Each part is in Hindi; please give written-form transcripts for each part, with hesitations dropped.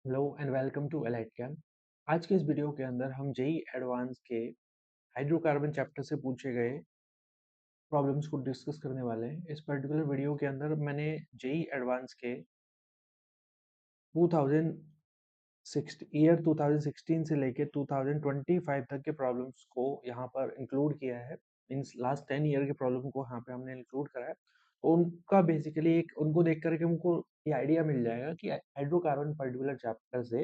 Hello and welcome to elite cam. आज के इस वीडियो के अंदर हम जेई एडवांस के हाइड्रोकार्बन चैप्टर से पूछे गए प्रॉब्लम्स को डिस्कस करने वाले हैं। इस पर्टिकुलर वीडियो के अंदर मैंने जेई एडवांस के 2016 से लेके 2025 तक के प्रॉब्लम्स को यहाँ पर इंक्लूड किया है। मीन्स लास्ट 10 ईयर के प्रॉब्लम को यहाँ पे हमने इंक्लूड करा है। तो उनका बेसिकली एक उनको देख करके हमको ये आइडिया मिल जाएगा कि हाइड्रोकार्बन पर्टिकुलर चैप्टर से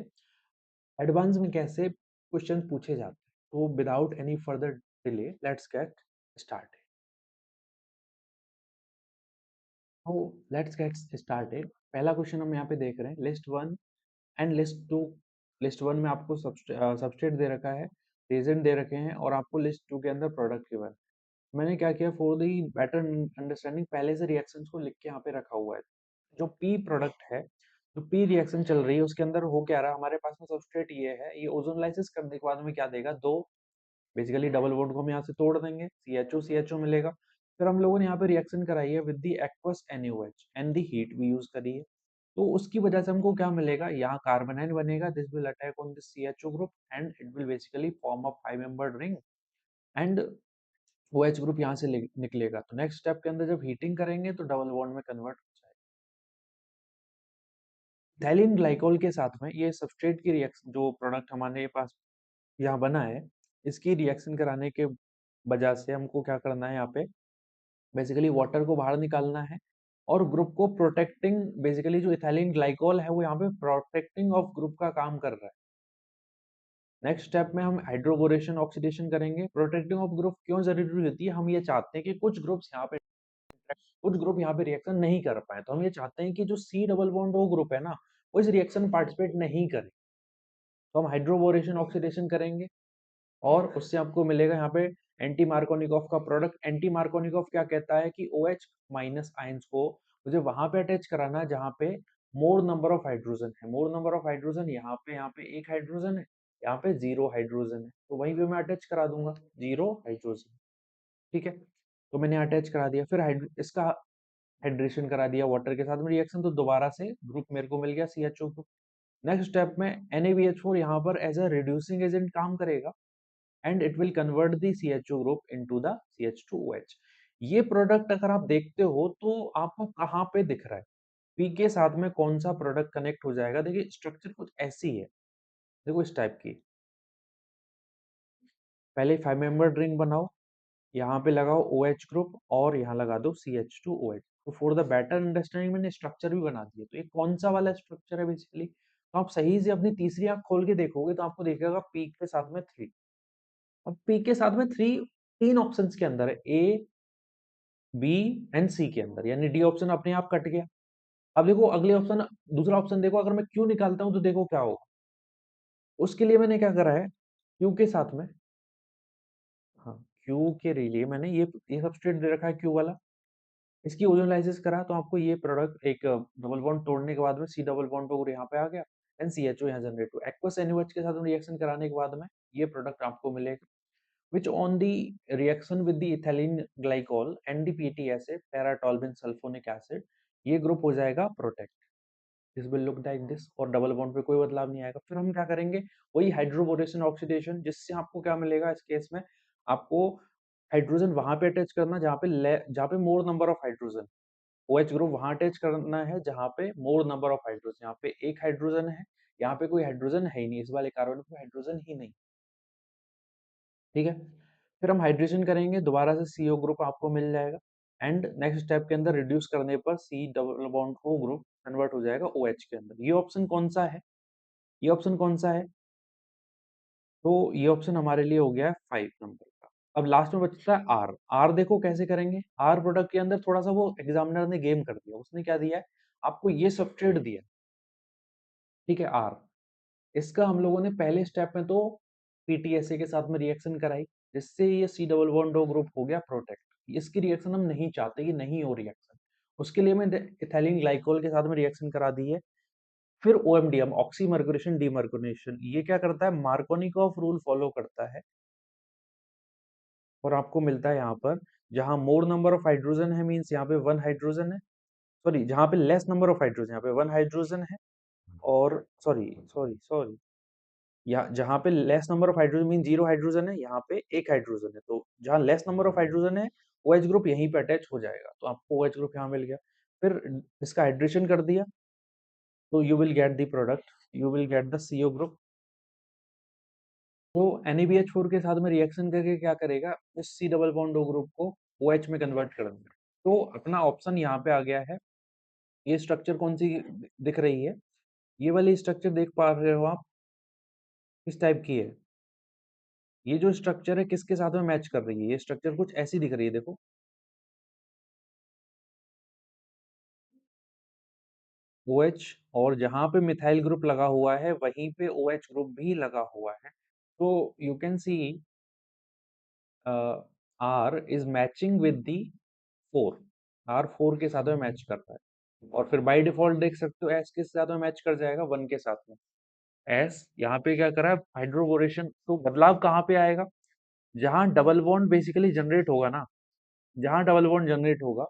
एडवांस में कैसे क्वेश्चन पूछे जाते हैं। तो without any further delay let's get started. तो लेट्स गेट स्टार्टेड। पहला क्वेश्चन हम यहाँ पे देख रहे हैं, list one and list two. List one में आपको सबस्ट्रेट दे रखा है, रीजन दे रखे हैं और आपको लिस्ट टू के अंदर प्रोडक्ट गिवन। मैंने क्या किया, फॉर दी बेटर अंडरस्टैंडिंग पहले से रिएक्शंस को लिख के यहाँ पे रखा हुआ है। जो पी प्रोडक्ट है, जो पी रिएक्शन चल रही है उसके अंदर हो क्या रहा है, हमारे पास में सबस्ट्रेट ये है, ये ओजोनलाइसिस करने के बाद में क्या देगा, दो बेसिकली डबल बॉन्ड को हम यहाँ से तोड़ देंगे, CHO मिलेगा। फिर हम लोगों ने यहाँ पे रिएक्शन कराई है with the aqueous NaOH and the heat भी यूज करी है। तो उसकी वजह से हमको क्या मिलेगा, यहाँ कार्बन आयन बनेगा, this will attack on this CHO group and it will basically form a 5 membered ring and OH group यहाँ से निकलेगा। तो नेक्स्ट स्टेप के अंदर जब हीटिंग करेंगे तो डबल बॉन्ड में कन्वर्ट हो जाएगा। इथाइलिन ग्लाइकोल के साथ में ये सबस्ट्रेट की रिएक्शन, जो प्रोडक्ट हमारे पास यहाँ बना है, इसकी रिएक्शन कराने के वजह से हमको क्या करना है, यहाँ पे बेसिकली वाटर को बाहर निकालना है और ग्रुप को प्रोटेक्टिंग, बेसिकली जो इथाइलिन ग्लाइकोल है वो यहाँ पे प्रोटेक्टिंग ऑफ ग्रुप का काम कर रहा है। नेक्स्ट स्टेप में हम हाइड्रोबोरेशन ऑक्सीडेशन करेंगे। प्रोटेक्टिंग ऑफ ग्रुप क्यों जरूरी होती है, हम ये चाहते हैं कि कुछ ग्रुप यहाँ पे रिएक्शन नहीं कर पाए, तो हम ये चाहते हैं कि जो C double bond O group है ना, वो इस रिएक्शन पार्टिसिपेट नहीं करे। तो हम हाइड्रोबोरेशन ऑक्सीडेशन करेंगे और उससे आपको मिलेगा यहाँ पे एंटी मार्कोनिकॉफ का प्रोडक्ट। एंटी मार्कोनिकॉफ क्या कहता है कि OH माइनस आयंस को मुझे वहां पे अटैच कराना है जहाँ पे मोर नंबर ऑफ हाइड्रोजन है। मोर नंबर ऑफ हाइड्रोजन यहाँ पे एक हाइड्रोजन है, यहाँ पे जीरो हाइड्रोजन है, तो वहीं पे मैं अटैच करा दूंगा जीरो हाइड्रोजन। ठीक है, तो मैंने अटैच करा दिया। फिर इसका हाइड्रेशन करा दिया वाटर के साथ में रिएक्शन, तो दोबारा से ग्रुप मेरे को मिल गया CHO ग्रुप। नेक्स्ट स्टेप में NaBH4 यहाँ पर एज अ रिड्यूसिंग एजेंट काम करेगा and it will convert the CHO group into the CH2OH। ये प्रोडक्ट अगर आप देखते हो तो आपको कहाँ पे दिख रहा है, पी के साथ में कौन सा प्रोडक्ट कनेक्ट हो जाएगा। देखिए स्ट्रक्चर कुछ ऐसी है, देखो इस टाइप की। पहले 5 मेंबर रिंग बनाओ, यहाँ पे लगाओ OH ग्रुप और यहाँ लगा दो CH2OH। तो फॉर द बेटर अंडरस्टैंडिंग मैंने स्ट्रक्चर भी बना दिया। तो ये कौन सा वाला स्ट्रक्चर है बेसिकली, तो आप सही से अपनी तीसरी आंख खोल के देखोगे तो आपको दिखेगा पी के साथ में थ्री। अब पी के साथ में थ्री, तीन ऑप्शंस के अंदर है, ए बी एंड सी के अंदर, यानी डी ऑप्शन अपने आप कट गया। अब देखो अगले ऑप्शन, दूसरा ऑप्शन देखो, अगर मैं क्यू निकालता हूं तो देखो क्या होगा। उसके लिए मैंने क्या करा है, क्यू के साथ में, हाँ क्यू के लिए मैंने ये सबस्ट्रेट दे रखा है क्यू वाला, इसकी ओजोनलाइसिस करा तो आपको ये प्रोडक्ट एक डबल बॉन्ड तोड़ने के बाद में C डबल बॉन्ड ओवर यहाँ पे आ गया एंड CHO यहाँ जनरेट हुआ। एक्वस NaOH के साथ रिएक्शन कराने के बाद में ये प्रोडक्ट आपको मिलेगा, which on the reaction with the ethylene glycol and the PT acid para-toluene sulfonic acid, ये ग्रुप हो जाएगा protect. This will look like this और डबल बॉन्ड पे कोई बदलाव नहीं आएगा। फिर हम क्या करेंगे, वही हाइड्रोबोरेशन ऑक्सीडेशन, जिससे आपको क्या मिलेगा इस केस में, आपको हाइड्रोजन वहां पे अटैच करना जहाँ पे मोर number of hydrogen, OH group वहां अटैच करना है जहाँ पे मोर नंबर ऑफ हाइड्रोजन। यहाँ पे एक हाइड्रोजन है, यहाँ पे कोई हाइड्रोजन है ही नहीं, इस वाले कार्बन पे हाइड्रोजन ही नहीं। ठीक है, फिर हम हाइड्रेशन करेंगे, दोबारा से CO ग्रुप आपको मिल जाएगा एंड नेक्स्ट स्टेप के अंदर रिड्यूस करने पर C double bond O group convert हो जाएगा OH के अंदर। ये ऑप्शन कौन सा है, ये ऑप्शन कौन सा है, तो ये ऑप्शन हमारे लिए हो गया है 5 नंबर का। अब लास्ट में बचता है R। R देखो कैसे करेंगे, R प्रोडक्ट के अंदर थोड़ा सा वो एग्जामिनर ने गेम कर दिया, उसने क्या दिया है आपको, ये सबस्ट्रेट दिया। ठीक है, R इसका हम लोगों ने पहले स्टेप में तो PTSA के साथ में रिएक्शन कराई, जिससे ये C double bond O group हो गया प्रोटेक्ट। इसकी रिएक्शन हम नहीं चाहते कि नहीं हो रिएक्शन, उसके लिए मैं इथाइलिन ग्लाइकोल के साथ में रिएक्शन करा दी है। फिर OMDM ऑक्सीमर्कुरेशन डीमर्कुरेशन, ये क्या करता है, मार्कोनिकॉफ रूल फॉलो करता है और आपको मिलता है यहाँ पर, जहां मोर नंबर ऑफ हाइड्रोजन है मींस यहाँ पे वन हाइड्रोजन है, सॉरी जहां पे लेस नंबर ऑफ हाइड्रोजन, यहाँ पे वन हाइड्रोजन है और सॉरी सॉरी सॉरी, यहाँ जहाँ पे less number of hydrogen mean zero hydrogen है, यहाँ पे एक हाइड्रोजन है, तो जहाँ लेस नंबर ऑफ हाइड्रोजन है OH ग्रुप यहीं पे अटैच हो जाएगा, तो आपको OH ग्रुप यहाँ मिल गया। फिर इसका हाइड्रेशन कर दिया, तो you will get the product, you will get the CO group. तो NaBH4 के साथ में रिएक्शन करके क्या करेगा, इस C double bond O group को OH में कन्वर्ट कर देगा। तो अपना ऑप्शन यहाँ पे आ गया है। ये स्ट्रक्चर कौन सी दिख रही है, ये वाली स्ट्रक्चर देख पा रहे हो आप, किस टाइप की है, ये जो स्ट्रक्चर है किसके साथ में मैच कर रही है, ये स्ट्रक्चर कुछ ऐसी दिख रही है, देखो OH, और जहां पे मिथाइल ग्रुप लगा हुआ है वहीं पे OH ग्रुप भी लगा हुआ है। तो you can see R is matching with the 4, R 4 के साथ में मैच करता है, और फिर बाय डिफॉल्ट देख सकते हो S किस साथ में मैच कर जाएगा, 1 के साथ में। S यहाँ पे क्या करा है, हाइड्रोबोरेशन, तो बदलाव कहाँ पे आएगा, जहां डबल बॉन्ड बेसिकली जनरेट होगा ना, जहां डबल बॉन्ड जनरेट होगा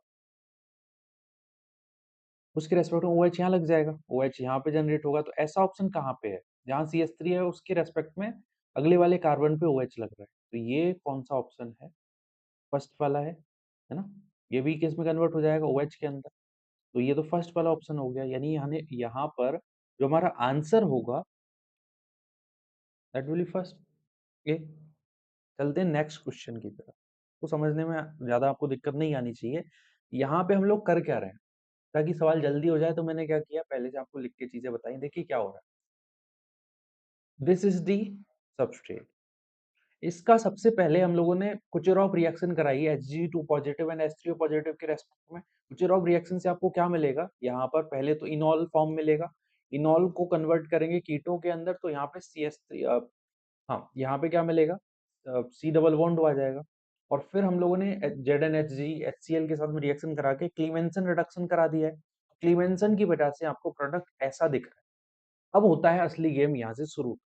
उसके रेस्पेक्ट में OH यहाँ लग जाएगा, OH यहाँ पे जनरेट होगा, तो ऐसा ऑप्शन कहाँ पे है, जहाँ CH3 है उसके रेस्पेक्ट में अगले वाले कार्बन पे OH लग रहा है, तो ये कौन सा ऑप्शन है, फर्स्ट वाला है ना, ये भी किस में कन्वर्ट हो जाएगा, OH के अंदर। तो ये तो फर्स्ट वाला ऑप्शन हो गया, यानी यहाँ पर जो हमारा आंसर होगा दैट विल बी फर्स्ट। ये चलते हैं नेक्स्ट क्वेश्चन की तरफ, तो समझने में ज्यादा आपको दिक्कत नहीं आनी चाहिए। यहाँ पे हम लोग कर क्या रहे हैं, ताकि सवाल जल्दी हो जाए, तो मैंने क्या किया, पहले से आपको लिख के चीजें बताई, देखिए क्या हो रहा है। दिस इज दी सबस्ट्रेट, इसका सबसे पहले हम लोगों ने कुचेरॉफ रिएक्शन कराई है Hg2 positive and H3O positive के रेस्पेक्ट में। कुचेरॉफ रिएक्शन से आपको क्या मिलेगा, यहाँ पर पहले तो इनॉल फॉर्म मिलेगा, इनॉल को कन्वर्ट करेंगे कीटो के अंदर, तो यहाँ पे CH3, हाँ यहाँ पे क्या मिलेगा, C डबल बॉन्ड आ जाएगा, और फिर हम लोगों ने ZnHg HCl के साथ में रिएक्शन करा के क्लीमेंसन रिडक्शन करा दिया है, क्लीमेंसन की वजह से आपको प्रोडक्ट ऐसा दिख रहा है। अब होता है असली गेम यहाँ से शुरू,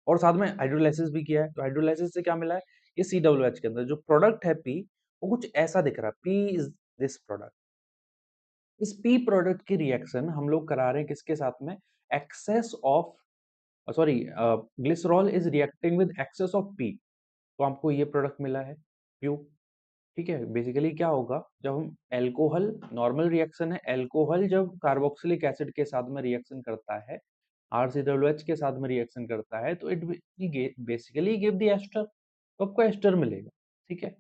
और साथ में हाइड्रोलाइसिस भी किया है, तो हाइड्रोलाइसिस से क्या मिला है, ये COOH के अंदर जो प्रोडक्ट है P, वो कुछ ऐसा दिख रहा है, P इज दिस प्रोडक्ट। इस P प्रोडक्ट की रिएक्शन हम लोग करा रहे हैं किसके साथ में, excess of, sorry, glycerol is reacting with excess of P, तो आपको ये प्रोडक्ट मिला है Q। ठीक है, बेसिकली क्या होगा, जब हम एल्कोहल, नॉर्मल रिएक्शन है, एल्कोहल जब कार्बोक्सिलिक एसिड के साथ में रिएक्शन करता है, RCOH के साथ में रिएक्शन करता है, तो it basically give the ester, तो आपको एस्टर मिलेगा। ठीक है,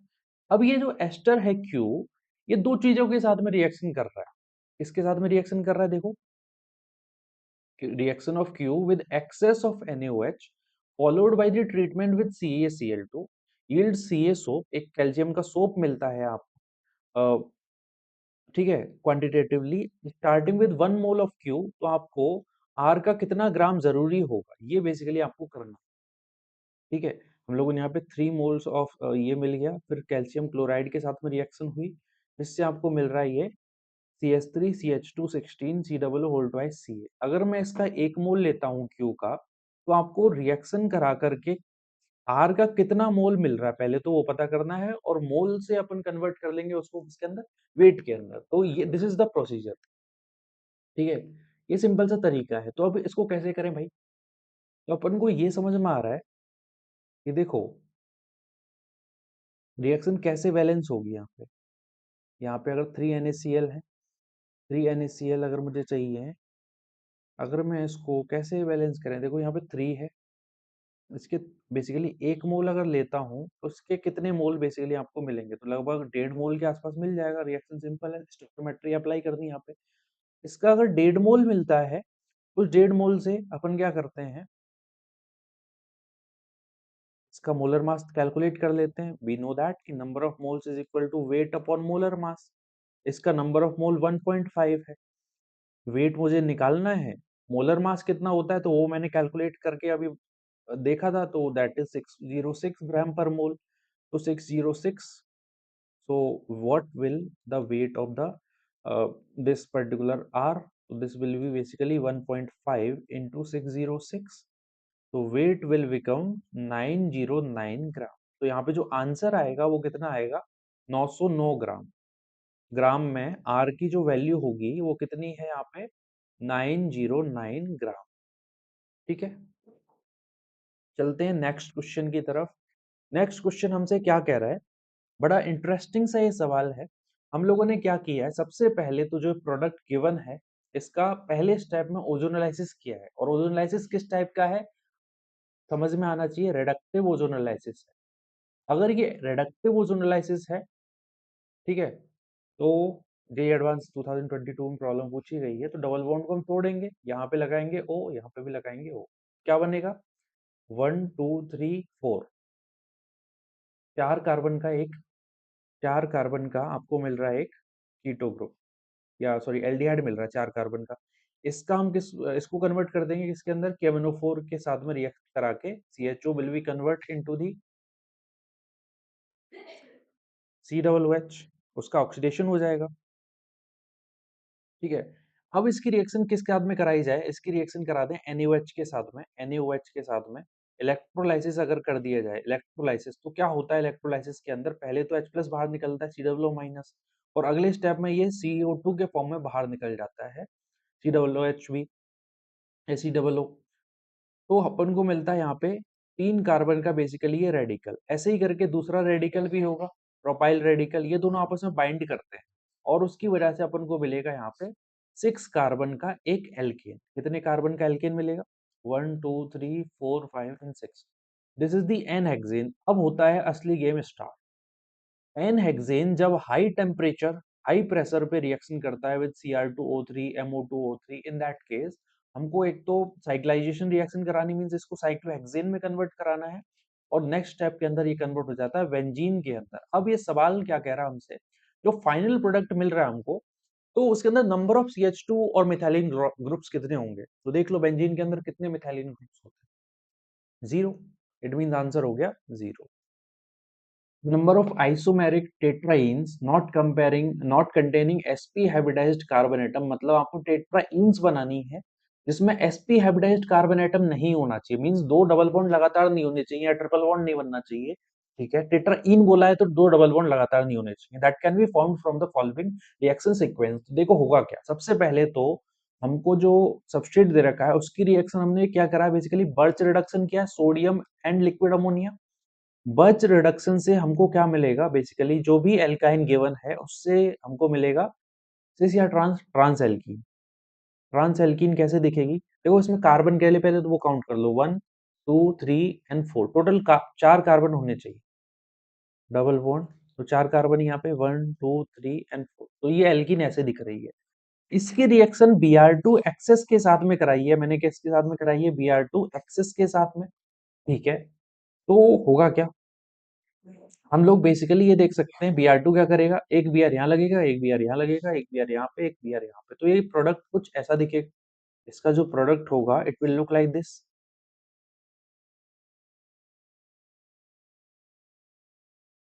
अब ये जो एस्टर है Q, ये दो चीजों के साथ में रिएक्शन कर रहा है, किसके साथ में रिएक्शन कर रहा है, देखो, reaction of Q with excess of NaOH followed by the treatment with CaCl2 yields Ca soap, एक कैल्शियम का सोप मिलता है आप, ठीक है, quantitatively starting with 1 mole of Q, तो आपको R का कितना ग्राम जरूरी होगा, ये बेसिकली आपको करना। ठीक है, हम लोगों ने यहाँ पे 3 मोल्स ऑफ ये मिल गया, फिर कैल्शियम क्लोराइड के साथ में रिएक्शन हुई, जिससे आपको मिल रहा है ये CH3 CH2 16 COO whole twice Ca। अगर मैं इसका 1 मोल लेता हूँ Q का, तो आपको रिएक्शन करा करके R का कितना मोल मिल रहा है पहले तो वो पता करना है, और मोल से अपन कन्वर्ट कर लेंगे उसको किसके अंदर, वेट के अंदर। तो ये दिस इज द प्रोसीजर। ठीक है, ये सिंपल सा तरीका है, तो अब इसको कैसे करें भाई, तो अपन को ये समझ में आ रहा है कि देखो रिएक्शन कैसे बैलेंस होगी, यहाँ पे अगर 3NaCl है, 3NaCl अगर मुझे चाहिए, अगर मैं इसको कैसे बैलेंस करें, देखो यहाँ पे 3 है, इसके बेसिकली 1 मोल अगर लेता हूँ तो उसके कितने मोल बेसिकली आपको मिलेंगे, तो लगभग 1.5 मोल के आसपास मिल जाएगा। रिएक्शन सिंपल है, स्टोइकियोमेट्री अप्लाई करनी है यहाँ पे। इसका अगर 1.5 मोल मिलता है, उस 1.5 मोल से अपन क्या करते हैं, इसका मोलर मास कैलकुलेट कर लेते हैं। वी नो दैट कि number of moles is equal to weight upon molar mass, इसका नंबर ऑफ मोल 1.5 है, वेट मुझे निकालना है, मोलर मास कितना होता है तो वो मैंने कैलकुलेट करके अभी देखा था, तो दैट इज 606 ग्राम पर मोल, तो 606, so what will the weight of the this particular R, so this will be basically 1.5 into 606, तो वेट विल बिकम 909 ग्राम। तो यहाँ पे जो आंसर आएगा वो कितना आएगा, 909 ग्राम। ग्राम में आर की जो वैल्यू होगी वो कितनी है यहाँ पे, 909 ग्राम। ठीक है, चलते हैं नेक्स्ट क्वेश्चन की तरफ। नेक्स्ट क्वेश्चन हमसे क्या कह रहा है, बड़ा इंटरेस्टिंग सा ये सवाल है। हम लोगों ने क्या किया है, सबसे पहले तो जो प्रोडक्ट गिवन है इसका पहले स्टेप में ओजोनलाइसिस किया है, और ओजोनलाइसिस किस टाइप का है समझ में आना चाहिए, रिडक्टिव ओजोनलाइसिस है। अगर ये रिडक्टिव ओजोनलाइसिस है, ठीक है, तो जे एडवांस 2022 में प्रॉब्लम पूछी गई है, तो डबल बॉन्ड को हम तोड़ेंगे, यहाँ पे लगाएंगे ओ, यहाँ पे भी लगाएंगे ओ, क्या बनेगा 1 2 3 4, चार कार्बन का एक, चार कार्बन का आपको मिल रहा है एक कीटो ग्रुप, या सॉरी एल्डिहाइड मिल रहा है 4 कार्बन का। इसका हम किस इसको कन्वर्ट कर देंगे किसके अंदर, KMnO4 के साथ में रिएक्ट करा के CHO will be convert into the COOH, उसका ऑक्सीडेशन हो जाएगा। ठीक है, अब इसकी रिएक्शन किसके साथ में कराई जाए, इसकी रिएक्शन करा दें NaOH के साथ में, NaOH के साथ में इलेक्ट्रोलाइसिस अगर कर दिया जाए, इलेक्ट्रोलाइसिस तो क्या होता है, इलेक्ट्रोलाइसिस के अंदर पहले तो H+ बाहर निकलता है COO-, और अगले स्टेप में ये CO2 के फॉर्म में बाहर निकल जाता है COOH भी, ACOO। तो अपन को मिलता है यहाँ पे 3 कार्बन का बेसिकली ये रेडिकल, ऐसे ही करके दूसरा रेडिकल भी होगा प्रोपाइल रेडिकल, ये दोनों आपस में बाइंड करते हैं, और उसकी वजह से अपन को मिलेगा यहाँ पे 6 कार्बन का एक एल्केन। कितने कार्बन का एल्केन मिलेगा, 1 2 3 4 5 and 6। This is the n hexane. अब होता है असली गेम स्टार्ट। एन हेक्सेन जब हाई टेम्परेचर हाई प्रेशर पे रिएक्शन करता है with Cr2O3 MO2O3, in that case हमको एक तो साइक्लाइजेशन रिएक्शन करानी, मींस इसको साइक्लोहेक्सेन में कन्वर्ट कराना है, और नेक्स्ट स्टेप के अंदर ये कन्वर्ट हो जाता है बेंजीन के अंदर। अब ये सवाल क्या कह रहा है हमसे, जो फाइनल प्रोडक्ट मिल रहा है हमको, तो उसके अंदर नंबर ऑफ CH2 और मिथाइलिन ग्रुप्स कितने होंगे, तो देख लो बेंजीन के अंदर कितने मिथाइलिन ग्रुप्स होते हैं, जीरो। इट मीन आंसर हो गया zero. Number of isomeric tetraenes not containing sp hybridized carbon atom, मतलब आपको टेट्राइन्स बनानी है जिसमें sp hybridized carbon atom नहीं होना चाहिए, मींस दो डबल बॉन्ड लगातार नहीं होने चाहिए या ट्रिपल बॉन्ड नहीं बनना चाहिए। ठीक है, टेट्राइन बोला है तो दो डबल बॉन्ड लगातार नहीं होने चाहिए। That can be found from the following reaction sequence. देखो होगा क्या, सबसे पहले तो हमको जो सबस्ट्रेट दे रखा है उसकी रिएक्शन हमने क्या करा है, बेसिकली बर्च रिडक्शन किया है, sodium and liquid ammonia. Birch reduction से हमको क्या मिलेगा, बेसिकली जो भी एल्काइन गिवन है उससे हमको मिलेगा सिस या ट्रांस एल्कीन। ट्रांस एल्कीन कैसे दिखेगी, देखो इसमें कार्बन के लिए पहले तो वो काउंट कर लो, 1 2 3 एंड 4, टोटल 4 कार्बन होने चाहिए, डबल बॉन्ड, तो 4 कार्बन यहाँ पे 1 2 3 एंड 4, तो ये एल्कीन ऐसे दिख रही है। इसकी रिएक्शन Br2 एक्सेस के साथ में कराई है मैंने, किसके साथ में कराई है, Br2 एक्सेस के साथ में। ठीक है, तो होगा क्या, हम लोग बेसिकली ये देख सकते हैं Br2 क्या करेगा, एक Br यहाँ लगेगा, एक Br यहाँ लगेगा, एक Br यहाँ पे, एक Br यहाँ पे, तो ये प्रोडक्ट कुछ ऐसा दिखेगा। इसका जो प्रोडक्ट होगा it will look like this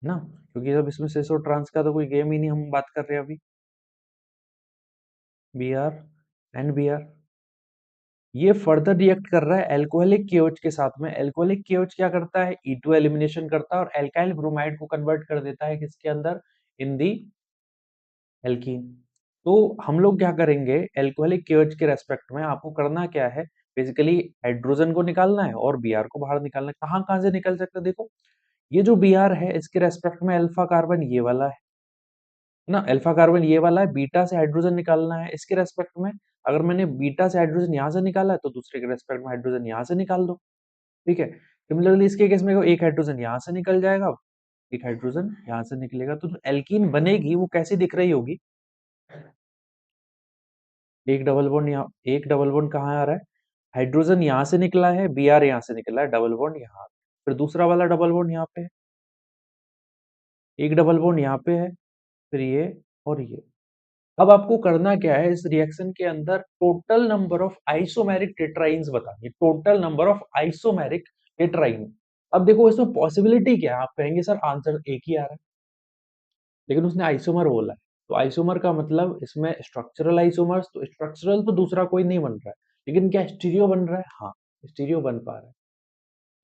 ना, क्योंकि जब इसमें सेसो ट्रांस का तो कोई गेम ही नहीं, हम बात कर रहे हैं अभी। Br एंड Br, ये फर्दर रिएक्ट कर रहा है एल्कोहलिक KOH के साथ में। एल्कोहलिक KOH क्या करता है, E2 एलिमिनेशन करता है और एल्काइल ब्रोमाइड को कन्वर्ट कर देता है किसके अंदर, इन दी एल्कीन। तो हम लोग क्या करेंगे, एल्कोहलिक KOH के रेस्पेक्ट में आपको करना क्या है, बेसिकली हाइड्रोजन को निकालना है और Br को बाहर निकालना है। कहाँ से निकल सकता है, देखो ये जो Br है इसके रेस्पेक्ट में अल्फा कार्बन ये वाला है ना, अल्फा कार्बन ये वाला है, बीटा से हाइड्रोजन निकालना है इसके रेस्पेक्ट में। अगर मैंने बीटा से हाइड्रोजन यहाँ से निकाला है तो दूसरे के रेस्पेक्ट में हाइड्रोजन यहाँ से निकाल दो। ठीक है, सिमिलरली इसके केस में एक हाइड्रोजन यहाँ से निकल जाएगा, एक हाइड्रोजन यहाँ से निकलेगा, तो जो एल्कीन बनेगी वो कैसी दिख रही होगी, एक डबल बॉन्ड यहाँ, एक डबल बॉन्ड कहाँ आ रहा है, हाइड्रोजन यहाँ से निकला है, Br यहाँ से निकला है, डबल बॉन्ड यहाँ, फिर दूसरा वाला डबल बॉन्ड यहाँ पे है, एक डबल बॉन्ड यहाँ पे है, फिर ये और ये। अब आपको करना क्या है, इस रिएक्शन के अंदर टोटल नंबर ऑफ आइसोमेरिक टेट्राइन्स बताइए, टोटल नंबर ऑफ आइसोमेरिक टेट्राइन। अब देखो इसमें पॉसिबिलिटी क्या है, आप कहेंगे सर आंसर एक ही आ रहा है, लेकिन उसने आइसोमर बोला है, तो आइसोमर का मतलब इसमें स्ट्रक्चरल आइसोमर्स, तो स्ट्रक्चरल तो दूसरा कोई नहीं बन रहा है, लेकिन क्या स्टीरियो बन रहा है, हाँ स्टीरियो बन पा रहा है।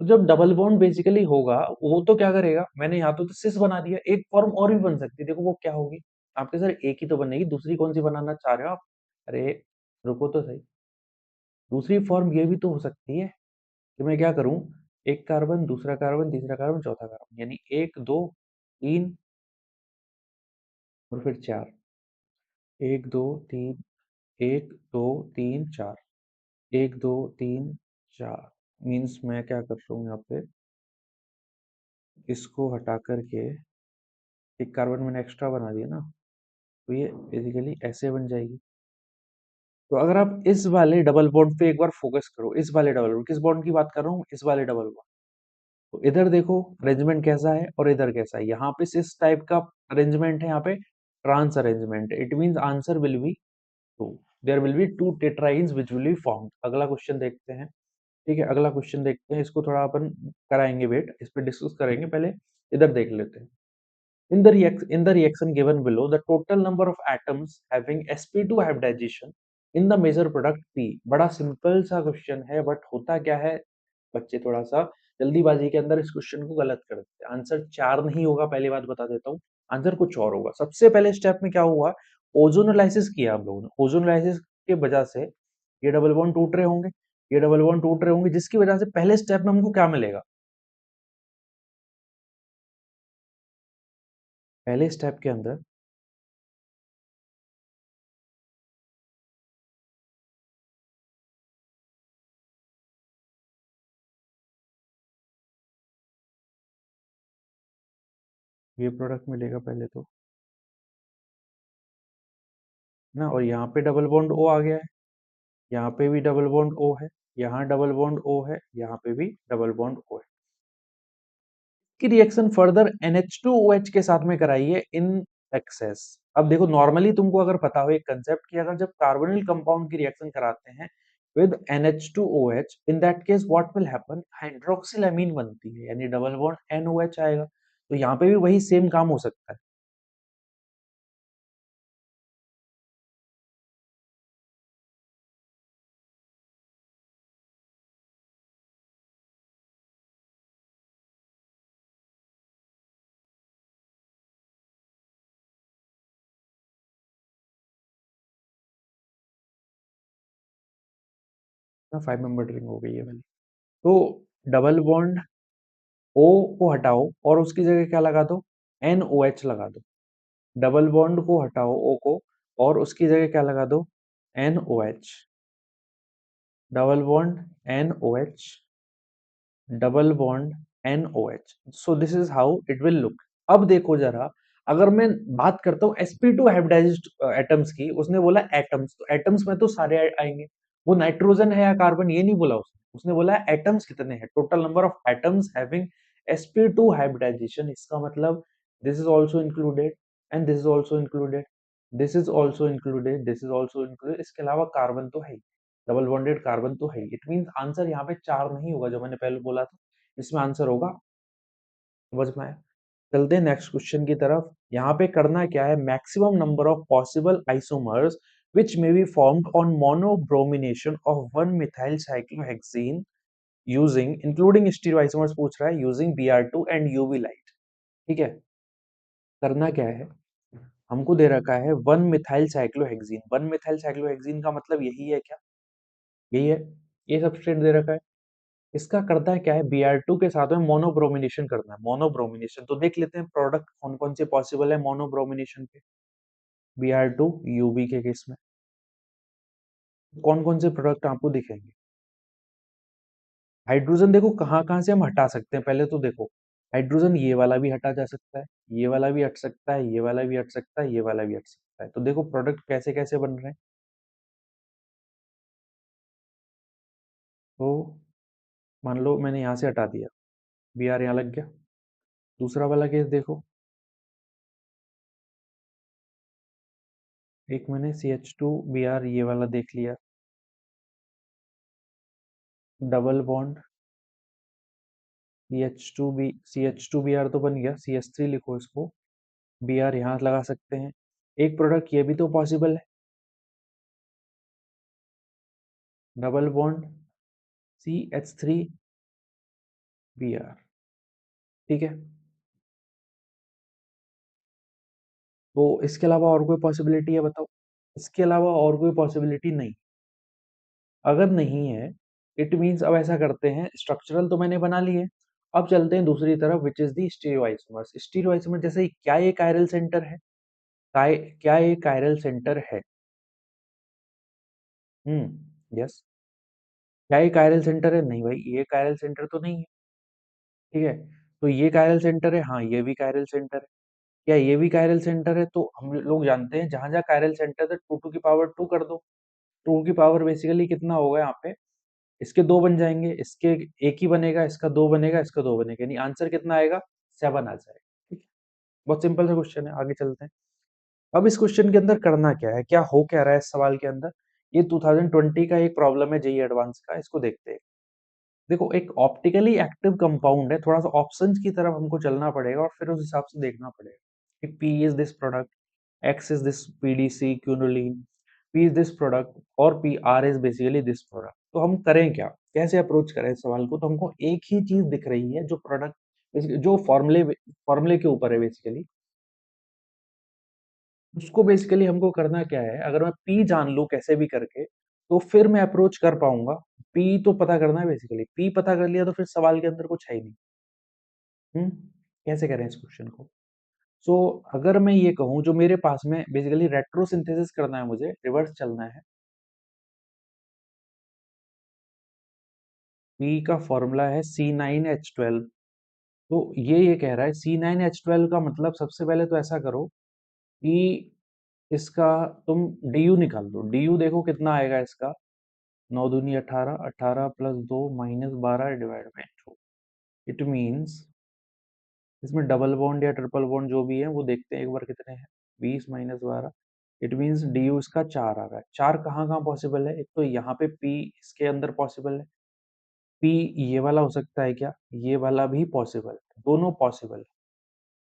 तो जब डबल बॉन्ड बेसिकली होगा वो तो क्या करेगा, मैंने यहाँ तो सिस बना दिया, एक फॉर्म और भी बन सकती है, देखो वो क्या होगी, आपके सर एक ही तो बनेगी, दूसरी कौन सी बनाना चाह रहे हो आप, अरे रुको तो सही। दूसरी फॉर्म ये भी तो हो सकती है कि मैं क्या करूं, एक कार्बन, दूसरा कार्बन, तीसरा कार्बन, चौथा कार्बन, यानी एक, दो, तीन और फिर चार। एक, दो, तीन, एक, दो, तीन, चार। एक, दो, तीन, चार। मीन्स मैं क्या कर रहा हूँ यहाँ पे, इसको हटा करके एक कार्बन मैंने एक्स्ट्रा बना दिया ना, तो ये बेसिकली ऐसे बन जाएगी। तो अगर आप इस वाले डबल बॉन्ड पे एक बार फोकस करो, इस वाले डबल बॉन्ड, किस बॉन्ड की बात कर रहा हूँ, इस वाले डबल बॉन्ड। तो इधर देखो अरेंजमेंट कैसा है और इधर कैसा है, यहाँ पे इस टाइप का अरेंजमेंट है, यहाँ पे ट्रांस अरेंजमेंट है। It means answer will be two, there will be two tetrines which will be formed. अगला क्वेश्चन देखते हैं। ठीक है, अगला क्वेश्चन देखते हैं, इसको थोड़ा अपन कराएंगे वेट, इस पे डिस्कस करेंगे, पहले इधर देख लेते हैं। In the reaction given below, the total number of atoms having sp2 hybridization in the major product P। बड़ा सिंपल सा क्वेश्चन है, बट होता क्या है, बच्चे थोड़ा सा जल्दीबाजी के अंदर इस क्वेश्चन को गलत कर देते हैं। आंसर चार नहीं होगा, पहली बात बता देता हूँ, आंसर कुछ और होगा। सबसे पहले स्टेप में क्या हुआ, ओजोनोलाइसिस किया हम लोगों ने। ओजोनोलाइसिस के वजह से ये डबल बॉन्ड टूट रहे होंगे, ये डबल बॉन्ड टूट रहे होंगे, जिसकी वजह से पहले स्टेप में हमको क्या मिलेगा, पहले स्टेप के अंदर ये प्रोडक्ट मिलेगा पहले तो ना, और यहाँ पे डबल बॉन्ड ओ आ गया है, यहाँ पे भी डबल बॉन्ड ओ है, यहाँ डबल बॉन्ड ओ है, यहाँ पे भी डबल बॉन्ड ओ है। की रिएक्शन फर्दर NH2OH के साथ में कराइए इन एक्सेस। अब देखो नॉर्मली तुमको अगर पता हो एक कंसेप्ट कि अगर जब कार्बोनिल कंपाउंड की रिएक्शन कराते हैं with NH2OH, in that case what will happen, hydroxyl बनती है, यानी डबल बॉन्ड NOH आएगा। तो यहाँ पे भी वही सेम काम हो सकता है। ना 5 मेंबर रिंग हो गई है वाली। तो डबल बॉन्ड O को हटाओ और उसकी जगह क्या लगा दो, NOH लगा दो। डबल बॉन्ड को हटाओ O को और उसकी जगह क्या लगा दो, NOH। Double bond NOH, double bond NOH। So this is how it will look. अब देखो जरा, अगर मैं बात करता हूँ sp2 हाइब्रिडाइज्ड एटम्स की, उसने बोला एटम्स, तो एटम्स में तो सारे आएंगे। वो नाइट्रोजन है या कार्बन ये नहीं बोला उसने, उसने बोला एटम्स कितने हैं, total number of atoms having sp2 hybridisation. इसका मतलब this is also included and this is also included, this is also included, this is also included. इसके अलावा कार्बन तो है ही, डबल बॉन्डेड कार्बन तो है। इट मींस आंसर यहाँ पे चार नहीं होगा जो मैंने पहले बोला था, इसमें आंसर होगा, समझ में आया। चलते हैं नेक्स्ट क्वेश्चन की तरफ। यहाँ पे करना क्या है, maximum number of possible isomers which may be formed on monobromination of 1 methyl cyclohexene using including stereoisomers पूछ रहा है using Br2 and UV light। ठीक है, करना क्या है, हमको दे रखा है 1 methyl cyclohexene। 1 methyl cyclohexene का मतलब यही है क्या, यही है, ये सबस्ट्रेट दे रखा है। इसका करता है क्या है, Br2 के साथ में मोनोब्रोमिनेशन करना है। मोनोब्रोमिनेशन तो देख लेते हैं प्रोडक्ट कौन कौन से पॉसिबल है मोनोब्रोमिनेशन पे। Br2 UV के केस में कौन कौन से प्रोडक्ट आपको दिखेंगे। हाइड्रोजन देखो कहाँ कहाँ से हम हटा सकते हैं, पहले तो देखो हाइड्रोजन ये वाला भी हटा जा सकता है, ये वाला भी हट सकता है, ये वाला भी हट सकता है, ये वाला भी हट सकता है। तो देखो प्रोडक्ट कैसे कैसे बन रहे हैं। तो मान लो मैंने यहाँ से हटा दिया, Br यहाँ लग गया। दूसरा वाला केस देखो, एक मैंने CH2Br ये वाला देख लिया, डबल बॉन्ड CH2Br तो बन गया, CH3 लिखो इसको, Br यहाँ लगा सकते हैं। एक प्रोडक्ट ये भी तो पॉसिबल है, डबल बॉन्ड CH3Br। ठीक है, तो इसके अलावा और कोई पॉसिबिलिटी है बताओ, इसके अलावा और कोई पॉसिबिलिटी नहीं। अगर नहीं है, इट मीन्स अब ऐसा करते हैं, स्ट्रक्चरल तो मैंने बना लिए, अब चलते हैं दूसरी तरफ विच इज दी स्टीरियोआइसोमर्स। स्टीरियोआइसोमर जैसे क्या ये कायरल सेंटर है? क्या ये कायरल सेंटर है? यस। क्या ये कायरल सेंटर है? नहीं भाई, ये कायरल सेंटर तो नहीं है। ठीक है, तो ये कायरल सेंटर है, हाँ ये भी कायरल सेंटर है। क्या ये भी कायरल सेंटर है? तो हम लोग जानते हैं जहां जहां कायरल सेंटर है 2 टू कर दो। 2 बेसिकली कितना होगा यहाँ पे? इसके 2 बन जाएंगे, इसके एक ही बनेगा, इसका 2 बनेगा, इसका 2 बनेगा, यानी आंसर कितना आएगा? 7 आ जाएगा। ठीक है, बहुत सिंपल सा क्वेश्चन है, आगे चलते हैं। अब इस क्वेश्चन के अंदर करना क्या है, क्या हो क्या रहा है इस सवाल के अंदर? ये 2020 का एक प्रॉब्लम है जेईई एडवांस का, इसको देखते हैं। देखो, एक ऑप्टिकली एक्टिव कंपाउंड है, थोड़ा सा ऑप्शंस की तरफ हमको चलना पड़ेगा और फिर उस हिसाब से देखना पड़ेगा कि P is this product, X is this PDC क्यूनोलीन, P is this product और PR is basically this product. तो हम करें क्या, कैसे अप्रोच करें इस सवाल को? तो हमको एक ही चीज दिख रही है जो प्रोडक्ट, जो फॉर्मूले के ऊपर है बेसिकली, उसको बेसिकली हमको करना क्या है, अगर मैं P जान लूं कैसे भी करके, तो फिर मैं अप्रोच कर पाऊंगा। P तो पता करना है बेसिकली, P पता कर लिया तो फिर सवाल के अंदर कुछ है ही नहीं। हम्म कैसे करें इस क्वेश्चन को? सो अगर मैं ये कहूं, जो मेरे पास में बेसिकली रेट्रोसिंथेसिस करना है, मुझे रिवर्स चलना है। P का फॉर्मूला है C9H12। तो ये कह रहा है C9H12 का मतलब, सबसे पहले तो ऐसा करो कि इसका तुम DU निकाल दो। DU देखो कितना आएगा इसका, 9 दूनी 18, 18 + 2 - 12 डिवाइड बाई 2। इट मीन्स इसमें डबल बॉन्ड या ट्रिपल बॉन्ड जो भी है वो देखते हैं एक बार कितने हैं। 20 - 12, इट मीन्स DU इसका 4 आ रहा है। 4 कहाँ कहाँ पॉसिबल है? एक तो यहाँ पे P इसके अंदर पॉसिबल है। P ये वाला हो सकता है क्या? ये वाला भी पॉसिबल है, दोनों पॉसिबल है।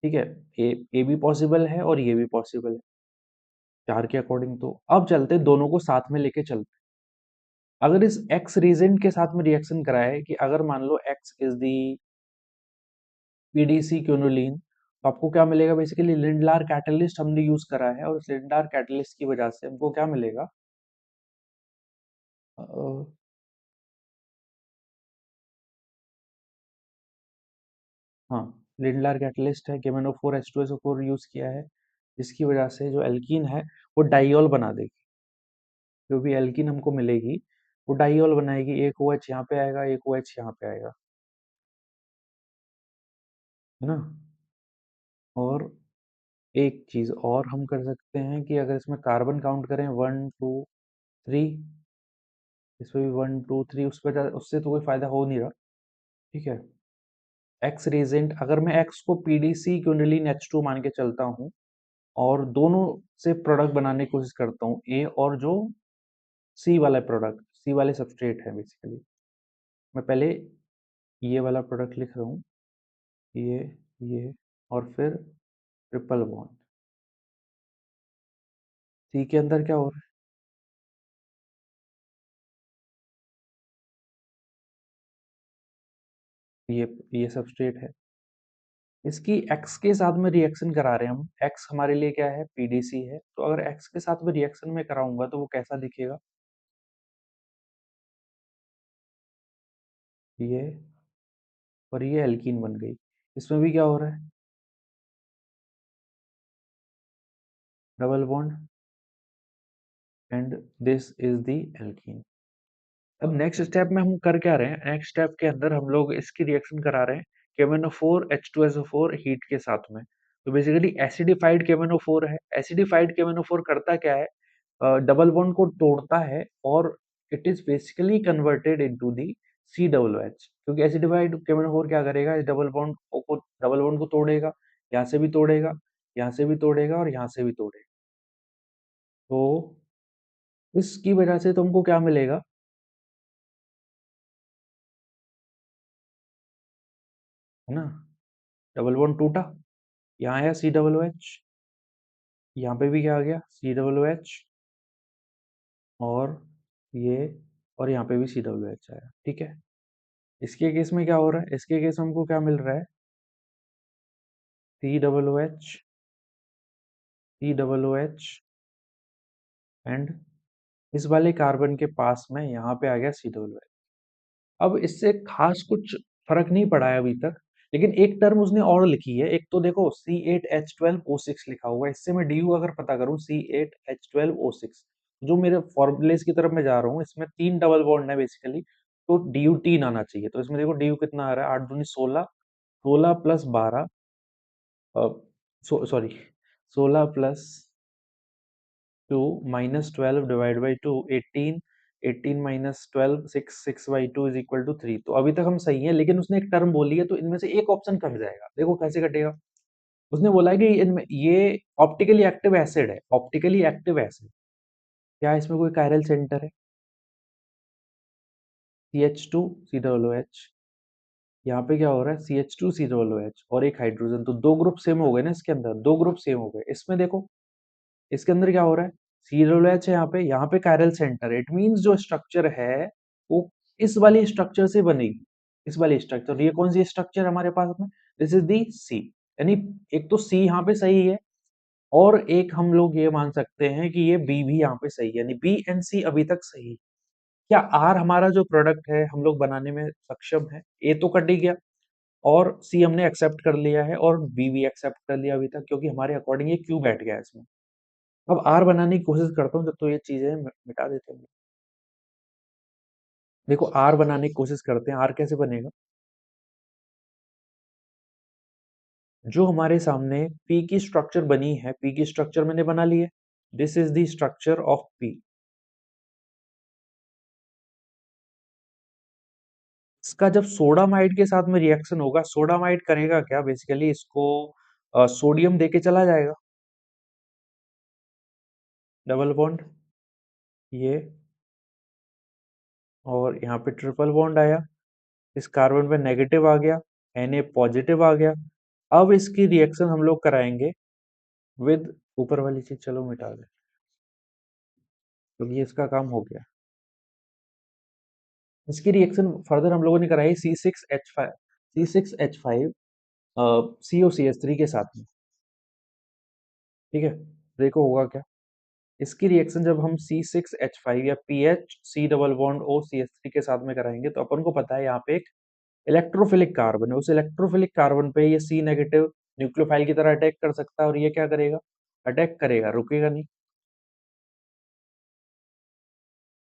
ठीक है, ए भी पॉसिबल है और ये भी पॉसिबल है 4 के अकॉर्डिंग। तो अब चलते दोनों को साथ में लेके चलते। अगर इस एक्स रीजेंट के साथ में रिएक्शन कराए, कि अगर मान लो एक्स इज दी पीडीसी क्यूनोलीन, तो आपको क्या मिलेगा? बेसिकली लिंडलार कैटलिस्ट हमने यूज करा है, और उस लिंडलार कैटलिस्ट की वजह से हमको क्या मिलेगा? अ, हाँ, लिंडलार कैटलिस्ट है, KMnO4H2SO4 यूज किया है, जिसकी वजह से जो एल्कीन है वो डाइऑल बना देगी। जो भी एल्कीन हमको मिलेगी वो डाइऑल बनाएगी। एक OH यहाँ पे आएगा, एक OH यहाँ पे आएगा, है ना? और एक चीज और हम कर सकते हैं कि अगर इसमें कार्बन काउंट करें 1 2 3, इसमें भी 1 2 3, उस वजह उससे तो कोई फायदा हो नहीं रहा। ठीक है, एक्स रेजेंट, अगर मैं एक्स को पीडीसी क्विनोलिन H2 मान के चलता हूँ और दोनों से प्रोडक्ट बनाने की कोशिश करता हूँ, ए और जो सी वाला प्रोडक्ट, सी वाले सबस्ट्रेट है बेसिकली, मैं पहले ये वाला प्रोडक्ट लिख रहा हूँ, ये ये और फिर ट्रिपल बॉन्ड। सी के अंदर क्या हो रहा है? ये सबस्ट्रेट है, इसकी एक्स के साथ में रिएक्शन करा रहे हैं हम। एक्स हमारे लिए क्या है? पीडीसी है। तो अगर एक्स के साथ में रिएक्शन में कराऊंगा तो वो कैसा दिखेगा? ये और ये एल्कीन बन गई। इसमें भी क्या हो रहा है? Double bond, and this is the alkene. अब नेक्स्ट स्टेप में हम कर क्या रहे हैं? नेक्स्ट स्टेप के अंदर हम लोग इसकी रिएक्शन करा रहे हैं KMnO4H2SO4 हीट के साथ में। तो बेसिकली एसिडिफाइड KMnO4 है। एसिडिफाइड KMnO4 करता क्या है? डबल बॉन्ड को तोड़ता है और it is basically converted into the COOH, क्योंकि एसिडिफाइड KMnO4 क्या करेगा? इस डबल बॉन्ड को तोड़ेगा, यहाँ से भी तोड़ेगा, यहाँ से भी तोड़ेगा और यहाँ से भी तोड़ेगा। तो इसकी वजह से तुमको क्या मिलेगा? है ना? डबल बॉन्ड टूटा, यहाँ आया COOH, यहाँ पे भी क्या आ गया? COOH, और ये, और यहाँ पे भी COOH आया। ठीक है, इसके केस में क्या हो रहा है? इसके केस में हमको क्या मिल रहा है? COOH, COOH एंड इस वाले कार्बन के पास में यहाँ पे आ गया COOH। अब इससे खास कुछ फर्क नहीं पड़ा है अभी तक, लेकिन एक टर्म उसने और लिखी है। एक तो देखो C8H12O6 लिखा हुआ है, इससे मैं DU अगर पता करूं C8H12O6, जो मेरे फॉर्मूलेस की तरफ मैं जा रहा हूँ, इसमें 3 डबल बॉन्ड है बेसिकली, तो DU 3 आना चाहिए। तो इसमें देखो DU कितना आ रहा है, 8 दूनी 16, 16 plus 12, sorry 16 plus 2 minus 12 divide by 2, 18, 18 minus 12, 6, 6 by 2 is equal to 3। तो अभी तक हम सही हैं, लेकिन उसने एक टर्म बोली है, तो इनमें से एक ऑप्शन कट जाएगा। देखो कैसे कटेगा। उसने बोला है कि इनमें ये ऑप्टिकली एक्टिव एसिड है, ऑप्टिकली एक्टिव एसिड। क्या इसमें कोई कायरल सेंटर है? CH2 COOH, यहाँ पे क्या हो रहा है, CH2 COOH और एक हाइड्रोजन, तो दो ग्रुप सेम हो गए ना इसके अंदर, दो ग्रुप सेम हो गए। इसमें देखो इसके अंदर क्या हो रहा है, सीरोलैच है यहाँ पे कायरल सेंटर है। इट मींस जो स्ट्रक्चर है वो इस वाली स्ट्रक्चर से बनेगी, इस वाली स्ट्रक्चर। ये कौन सी स्ट्रक्चर हमारे पास में, दिस इज दी सी, यानी एक तो सी यहाँ पे सही है, और एक हम लोग ये मान सकते हैं कि ये बी भी यहाँ पे सही है, यानी बी एंड सी अभी तक सही है। क्या आर हमारा जो प्रोडक्ट है हम लोग बनाने में सक्षम है? ए तो कट ही गया, और सी हमने एक्सेप्ट कर लिया है, और बी भी एक्सेप्ट कर लिया अभी तक, क्योंकि हमारे अकॉर्डिंग ये क्यू बैठ गया है इसमें। अब आर बनाने की कोशिश करता हूँ, तो ये चीजें मिटा देते हैं। देखो आर बनाने की कोशिश करते हैं, आर कैसे बनेगा। जो हमारे सामने पी की स्ट्रक्चर बनी है, पी की स्ट्रक्चर मैंने बना ली है, this is the structure of P. इसका जब सोडामाइड के साथ में रिएक्शन होगा, सोडामाइड करेगा क्या, बेसिकली इसको सोडियम देके चला जाएगा, डबल बॉन्ड ये, और यहाँ पे ट्रिपल बॉन्ड आया, इस कार्बन पे नेगेटिव आ गया, Na पॉजिटिव आ गया। अब इसकी रिएक्शन हम लोग कराएंगे विद, ऊपर वाली चीज चलो मिटा दे, तो ये इसका काम हो गया। इसकी रिएक्शन फर्दर हम लोगों ने कराई C6H5 COCH3 के साथ में, ठीक है। देखो होगा क्या, इसकी रिएक्शन जब हम C6H5 या PH C double bond O CH3 के साथ में कराएंगे, तो अपन को पता है यहाँ पे एक इलेक्ट्रोफिलिक कार्बन है, उस इलेक्ट्रोफिलिक कार्बन पे ये C नेगेटिव न्यूक्लियोफाइल की तरह अटैक कर सकता है, और ये क्या करेगा, अटैक करेगा, रुकेगा नहीं,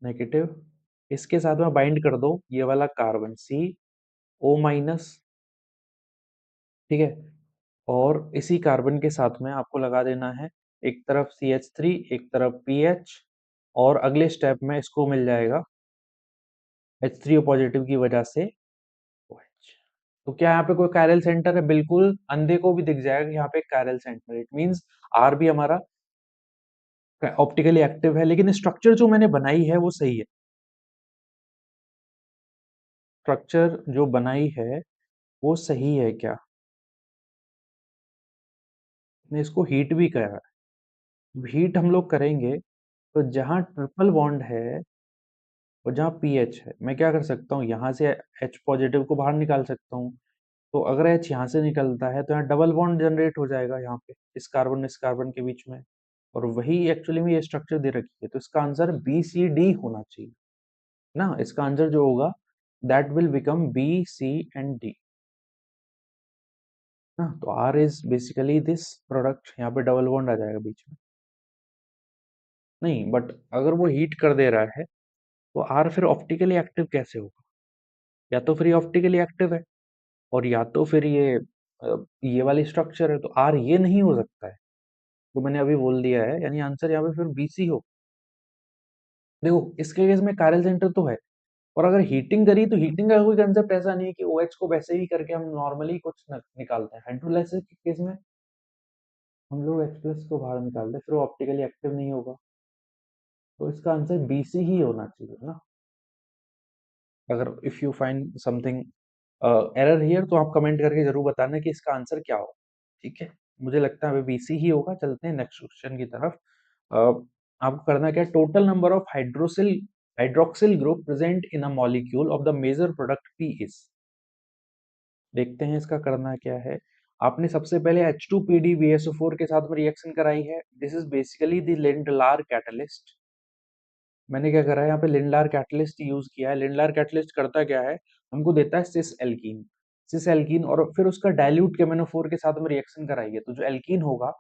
नेगेटिव। इसके साथ में बाइंड कर दो ये वाला कार्बन CO-, ठीक है। और इसी कार्बन के साथ में आपको लगा देना है एक तरफ CH3, एक तरफ PH, और अगले स्टेप में इसको मिल जाएगा H3O पॉजिटिव की वजह से OH। तो क्या यहाँ पे कोई कायरल सेंटर है? बिल्कुल अंधे को भी दिख जाएगा कि यहाँ पे कायरल सेंटर है। इट मींस आर भी हमारा ऑप्टिकली एक्टिव है, लेकिन स्ट्रक्चर जो मैंने बनाई है वो सही है। स्ट्रक्चर जो बनाई है वो सही है क्या? ने इसको हीट भी करा, हीट हम लोग करेंगे तो जहां ट्रिपल बॉन्ड है और जहाँ पीएच है, मैं क्या कर सकता हूँ, यहाँ से H पॉजिटिव को बाहर निकाल सकता हूँ। तो अगर H यहाँ से निकलता है तो यहाँ डबल बॉन्ड जनरेट हो जाएगा, यहाँ पे इस कार्बन के बीच में, और वही एक्चुअली में ये स्ट्रक्चर दे रखी है। तो इसका आंसर BCD होना चाहिए ना, इसका आंसर जो होगा that will become B, C and D ना। तो R is basically this product, यहाँ पे डबल बॉन्ड आ जाएगा बीच में। नहीं, बट अगर वो हीट कर दे रहा है तो R फिर ऑप्टिकली एक्टिव कैसे होगा? या तो फिर ये ऑप्टिकली एक्टिव है, और या तो फिर ये वाली स्ट्रक्चर है, तो आर ये नहीं हो सकता है, तो मैंने अभी बोल दिया है, यानी आंसर यहाँ पे फिर BC हो। देखो इसके केस में कायरल सेंटर तो है, और अगर हीटिंग करी तो हीटिंग का कोई कंसेप्ट ऐसा नहीं है कि OH को वैसे ही करके हम नॉर्मली कुछ निकालते हैं। हाइड्रोलाइसिस के केस में हम लोग H+ को बाहर निकालते हैं, फिर वो ऑप्टिकली एक्टिव नहीं होगा, तो इसका आंसर BC ही होना चाहिए ना। अगर if you find something error here, तो आप कमेंट करके जरूर बताना कि इसका आंसर क्या हो, ठीक है। मुझे लगता है अभी BC ही होगा। चलते हैं नेक्स्ट क्वेश्चन की तरफ। आपको करना क्या है, total number of hydroxyl group present in a molecule of the major product P is. देखते हैं इसका करना क्या है। आपने सबसे पहले H2PdBSO4 के साथ में रिएक्शन कराई है, this is basically the Lindlar catalyst. मैंने क्या करा है यहाँ पे लिंडार कैटलिस्ट यूज़ किया है। लिंडार कैटलिस्ट करता क्या है, हमको देता है सिस एल्कीन। सिस एल्कीन और फिर उसका डाइल्यूट KMnO4 के साथ में रिएक्शन कराइए, तो जो एल्कीन होगा,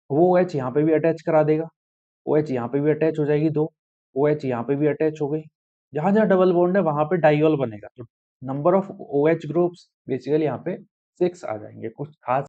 वो OH यहाँ पे भी अटैच करा देगा। OH यहाँ पे भी अटैच हो जाएगी 2, OH यहाँ पे भी अटैच हो गई। जहाँ-जहाँ डबल बॉन्ड है वहाँ पे डाइऑल बनेगा। तो number of OH groups basically यहाँ पे 6 आ जाएँगे। कुछ खास